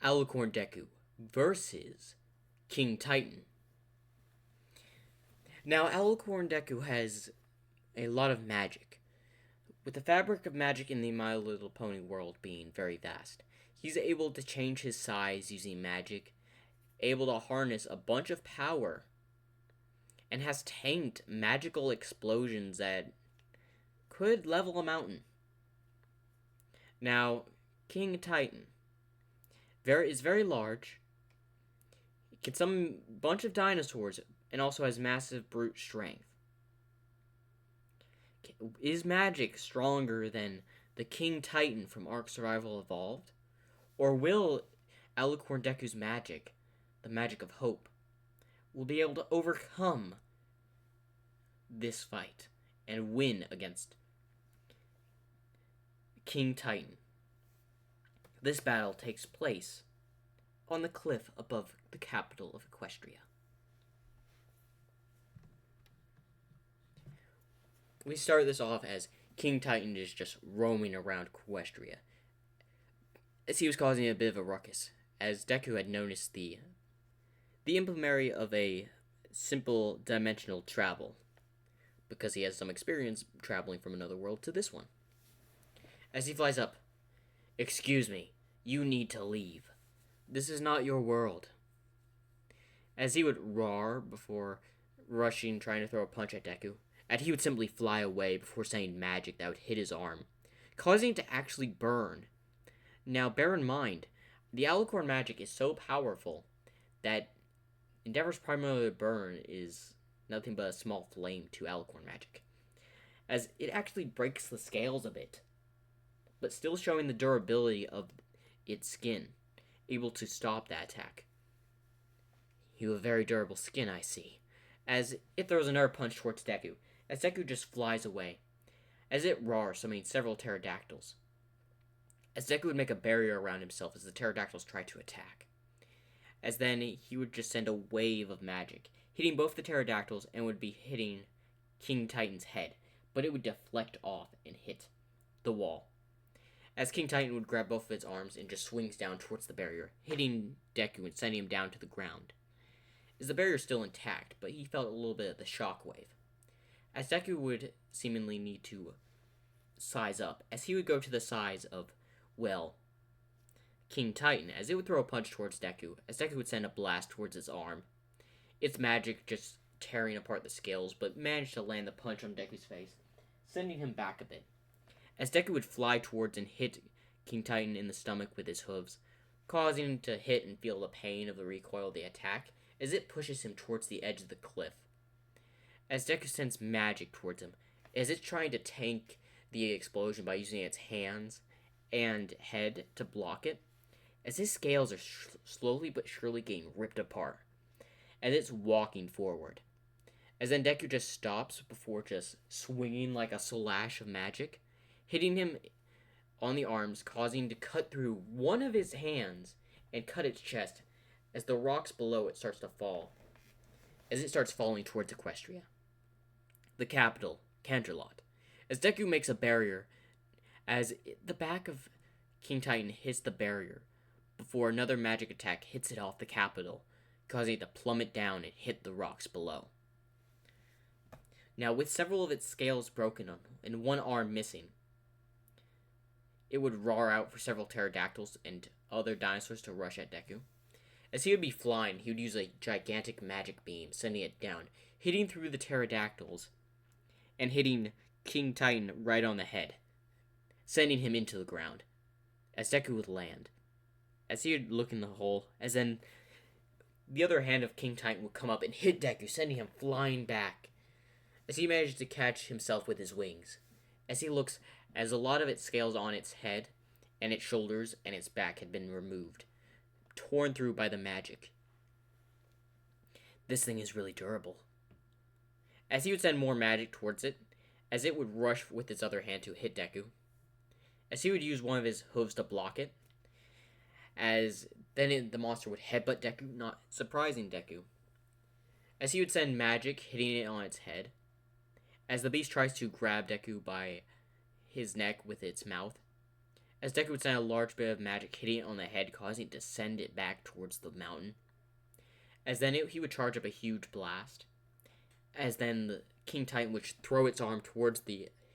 Alicorn Deku versus King Titan. Now, Alicorn Deku has a lot of magic, with the fabric of magic in the My Little Pony world being very vast. He's able to change his size using magic, able to harness a bunch of power, and has tanked magical explosions that could level a mountain. Now, King Titan is very large, can summon a bunch of dinosaurs, and also has massive brute strength. Is magic stronger than the King Titan from Ark Survival Evolved? Or will Alicorn Deku's magic, the magic of hope, will be able to overcome this fight and win against King Titan? This battle takes place on the cliff above the capital of Equestria. We start this off as King Titan is just roaming around Equestria, as he was causing a bit of a ruckus, as Deku had noticed the implementary of a simple dimensional travel, because he has some experience traveling from another world to this one. As he flies up, "Excuse me, you need to leave. This is not your world." As he would roar before rushing, trying to throw a punch at Deku, and he would simply fly away before saying magic that would hit his arm, causing it to actually burn. Now, bear in mind, the Alicorn magic is so powerful that Endeavor's primary burn is nothing but a small flame to Alicorn magic, as it actually breaks the scales a bit, but still showing the durability of its skin, able to stop that attack. "You have very durable skin, I see," as it throws another punch towards Deku, as Deku just flies away, as it roars, summoning several pterodactyls, as Deku would make a barrier around himself as the pterodactyls tried to attack, as then he would just send a wave of magic, hitting both the pterodactyls and would be hitting King Titan's head, but it would deflect off and hit the wall, as King Titan would grab both of his arms and just swings down towards the barrier, hitting Deku and sending him down to the ground. As the barrier is still intact, but he felt a little bit of the shockwave, as Deku would seemingly need to size up, as he would go to the size of, well, King Titan, as it would throw a punch towards Deku, as Deku would send a blast towards his arm, its magic just tearing apart the scales, but managed to land the punch on Deku's face, sending him back a bit, as Deku would fly towards and hit King Titan in the stomach with his hooves, causing him to hit and feel the pain of the recoil of the attack, as it pushes him towards the edge of the cliff, as Deku sends magic towards him, as it's trying to tank the explosion by using its hands and head to block it, as his scales are slowly but surely getting ripped apart, as it's walking forward, as then Deku just stops before just swinging like a slash of magic, hitting him on the arms, causing him to cut through one of his hands and cut its chest, as the rocks below it starts to fall, as it starts falling towards Equestria, the capital, Canterlot, as Deku makes a barrier, as the back of King Titan hits the barrier before another magic attack hits it off the capital, causing it to plummet down and hit the rocks below. Now, with several of its scales broken and one arm missing, it would roar out for several pterodactyls and other dinosaurs to rush at Deku. As he would be flying, he would use a gigantic magic beam, sending it down, hitting through the pterodactyls, and hitting King Titan right on the head, sending him into the ground, as Deku would land. As he would look in the hole, as then the other hand of King Titan would come up and hit Deku, sending him flying back, as he managed to catch himself with his wings, as he looks, as a lot of its scales on its head and its shoulders and its back had been removed, torn through by the magic. This thing is really durable. As he would send more magic towards it, as it would rush with its other hand to hit Deku, as he would use one of his hooves to block it, as then the monster would headbutt Deku, not surprising Deku, as he would send magic hitting it on its head, as the beast tries to grab Deku by his neck with its mouth, as Deku would send a large bit of magic hitting it on the head, causing it to send it back towards the mountain. As then he would charge up a huge blast. As then the King Titan would throw its arm towards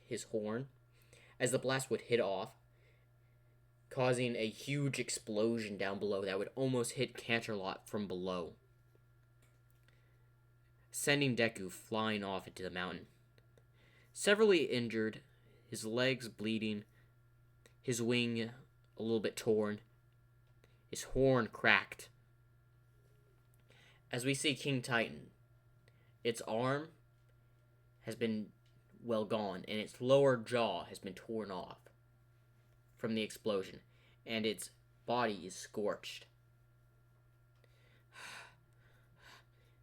his horn, as the blast would hit off, causing a huge explosion down below that would almost hit Canterlot from below, sending Deku flying off into the mountain. Severely injured, his legs bleeding, his wing a little bit torn, his horn cracked. As we see King Titan, its arm has been gone, and its lower jaw has been torn off from the explosion, and its body is scorched.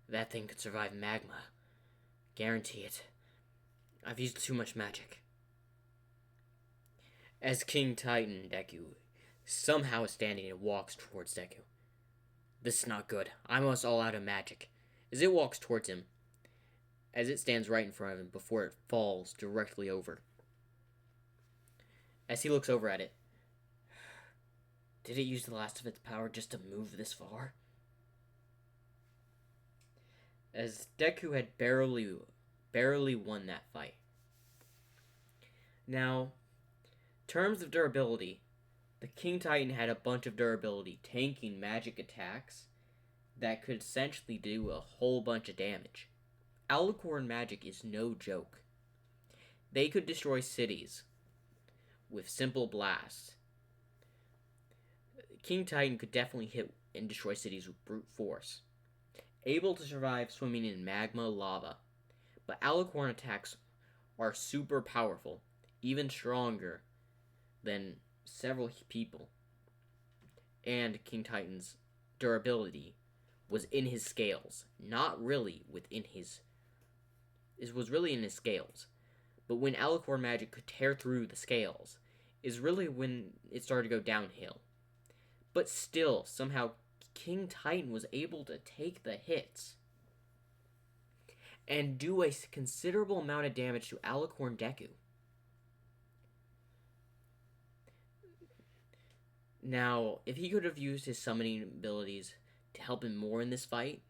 That thing could survive magma. Guarantee it. I've used too much magic. As King Titan Deku somehow is standing and walks towards Deku. This is not good. I'm almost all out of magic. As it walks towards him, as it stands right in front of him before it falls directly over. As he looks over at it, did it use the last of its power just to move this far? As Deku had barely won that fight. Now, terms of durability, the King Titan had a bunch of durability, tanking magic attacks that could essentially do a whole bunch of damage. Alicorn magic is no joke. They could destroy cities with simple blasts. King Titan could definitely hit and destroy cities with brute force. Able to survive swimming in magma lava. But Alicorn attacks are super powerful, even stronger than several people. And King Titan's durability was in his scales, not really within his... It was really in his scales. But when Alicorn magic could tear through the scales, is really when it started to go downhill. But still, somehow, King Titan was able to take the hits and do a considerable amount of damage to Alicorn Deku. Now, if he could have used his summoning abilities to help him more in this fight,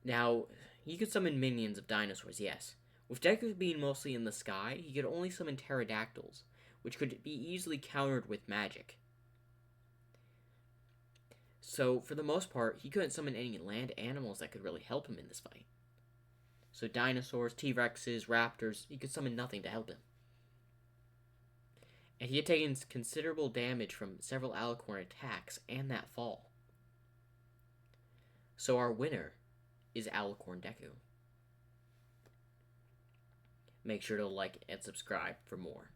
now, he could summon minions of dinosaurs, yes. With Deku being mostly in the sky, he could only summon pterodactyls, which could be easily countered with magic. So, for the most part, he couldn't summon any land animals that could really help him in this fight. So dinosaurs, T-Rexes, raptors, he could summon nothing to help him. And he had taken considerable damage from several Alicorn attacks and that fall. So our winner is Alicorn Deku. Make sure to like and subscribe for more.